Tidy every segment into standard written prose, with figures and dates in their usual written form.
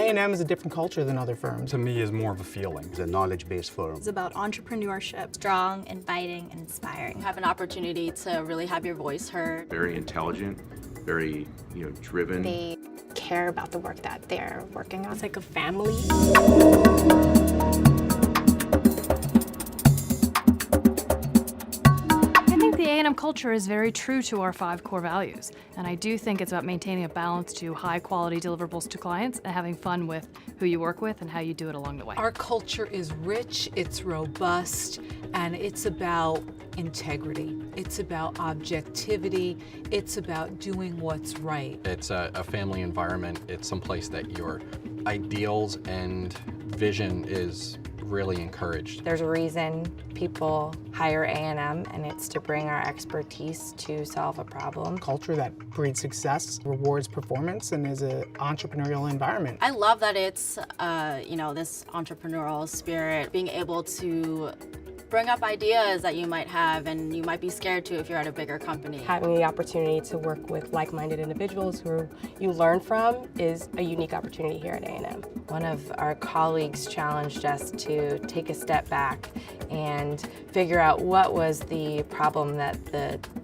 A&M is a different culture than other firms. To me, is more of a feeling. It's a knowledge-based firm. It's about entrepreneurship. Strong, inviting, and inspiring. You have an opportunity to really have your voice heard. Very intelligent, very, driven. They care about the work that they're working on. It's like a family. The A&M culture is very true to our 5 core values, and I do think it's about maintaining a balance to high-quality deliverables to clients and having fun with who you work with and how you do it along the way. Our culture is rich, it's robust, and it's about integrity. It's about objectivity. It's about doing what's right. It's a family environment. It's someplace that your ideals and vision is really encouraged. There's a reason people hire A&M, and it's to bring our expertise to solve a problem. Culture that breeds success, rewards performance, and is an entrepreneurial environment. I love that it's, this entrepreneurial spirit, being able to bring up ideas that you might have and you might be scared to if you're at a bigger company. Having the opportunity to work with like-minded individuals who you learn from is a unique opportunity here at A&M. One of our colleagues challenged us to take a step back and figure out what was the problem that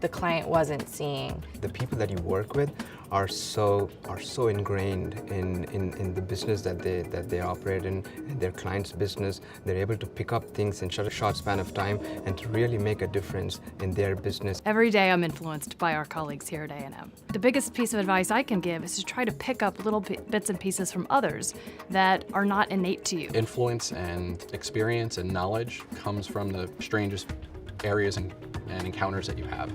the client wasn't seeing. The people that you work with are so ingrained in the business that they operate in their client's business. They're able to pick up things in such a short span of time and to really make a difference in their business. Every day I'm influenced by our colleagues here at A&M. The biggest piece of advice I can give is to try to pick up little bits and pieces from others that are not innate to you. Influence and experience and knowledge comes from the strangest areas and encounters that you have.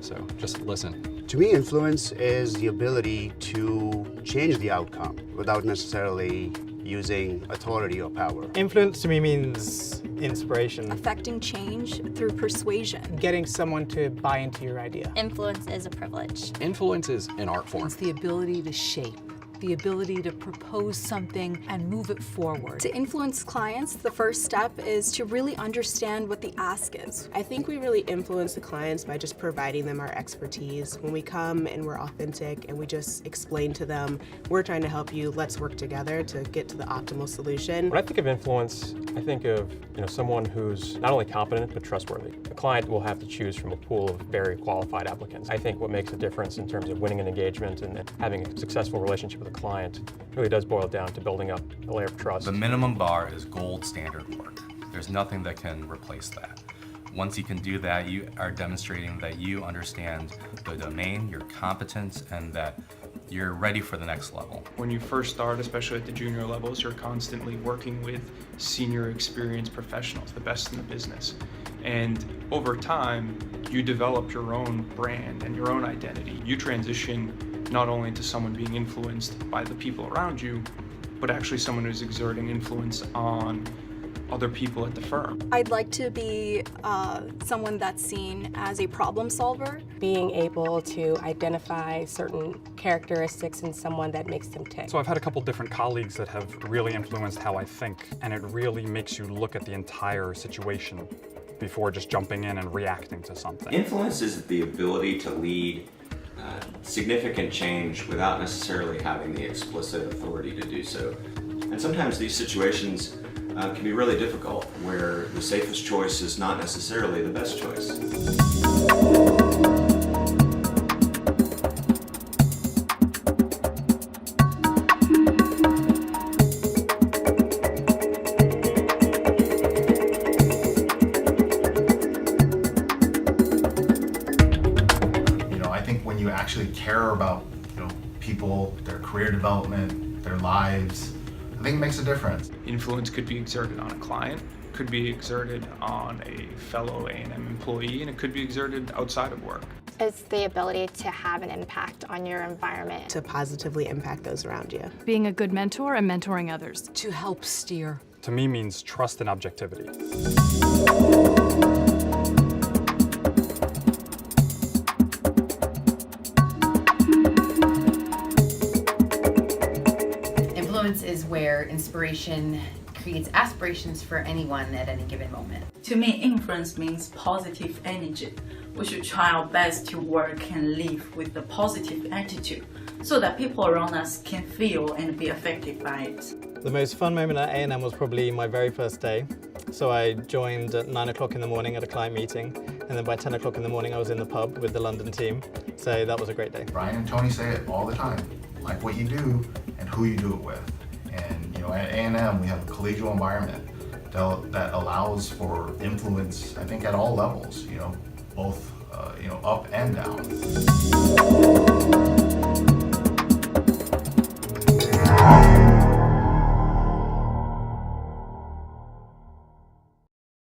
So just listen. To me, influence is the ability to change the outcome without necessarily using authority or power. Influence to me means inspiration. Affecting change through persuasion. Getting someone to buy into your idea. Influence is a privilege. Influence is an art form. It's the ability to shape, the ability to propose something and move it forward. To influence clients, the first step is to really understand what the ask is. I think we really influence the clients by just providing them our expertise. When we come and we're authentic and we just explain to them, we're trying to help you, let's work together to get to the optimal solution. When I think of influence, I think of someone who's not only competent but trustworthy. The client will have to choose from a pool of very qualified applicants. I think what makes a difference in terms of winning an engagement and having a successful relationship with a client really does boil down to building up a layer of trust. The minimum bar is gold standard work. There's nothing that can replace that. Once you can do that, you are demonstrating that you understand the domain, your competence, and that you're ready for the next level. When you first start, especially at the junior levels, you're constantly working with senior experienced professionals, the best in the business. And over time, you develop your own brand and your own identity. You transition not only into someone being influenced by the people around you, but actually someone who's exerting influence on other people at the firm. I'd like to be someone that's seen as a problem solver. Being able to identify certain characteristics in someone that makes them tick. So I've had a couple different colleagues that have really influenced how I think, and it really makes you look at the entire situation before just jumping in and reacting to something. Influence is the ability to lead significant change without necessarily having the explicit authority to do so. And sometimes these situations can be really difficult, where the safest choice is not necessarily the best choice. I think when you actually care about people, their career development, their lives, I think it makes a difference. Influence could be exerted on a client, could be exerted on a fellow A&M employee, and it could be exerted outside of work. It's the ability to have an impact on your environment. To positively impact those around you. Being a good mentor and mentoring others. To help steer. To me means trust and objectivity. Influence is where inspiration creates aspirations for anyone at any given moment. To me, influence means positive energy. We should try our best to work and live with a positive attitude so that people around us can feel and be affected by it. The most fun moment at A&M was probably my very first day. So I joined at 9 o'clock in the morning at a client meeting, and then by 10 o'clock in the morning I was in the pub with the London team. So that was a great day. Brian and Tony say it all the time, like what you do and who you do it with. And at A&M we have a collegial environment that allows for influence, I think, at all levels, both up and down.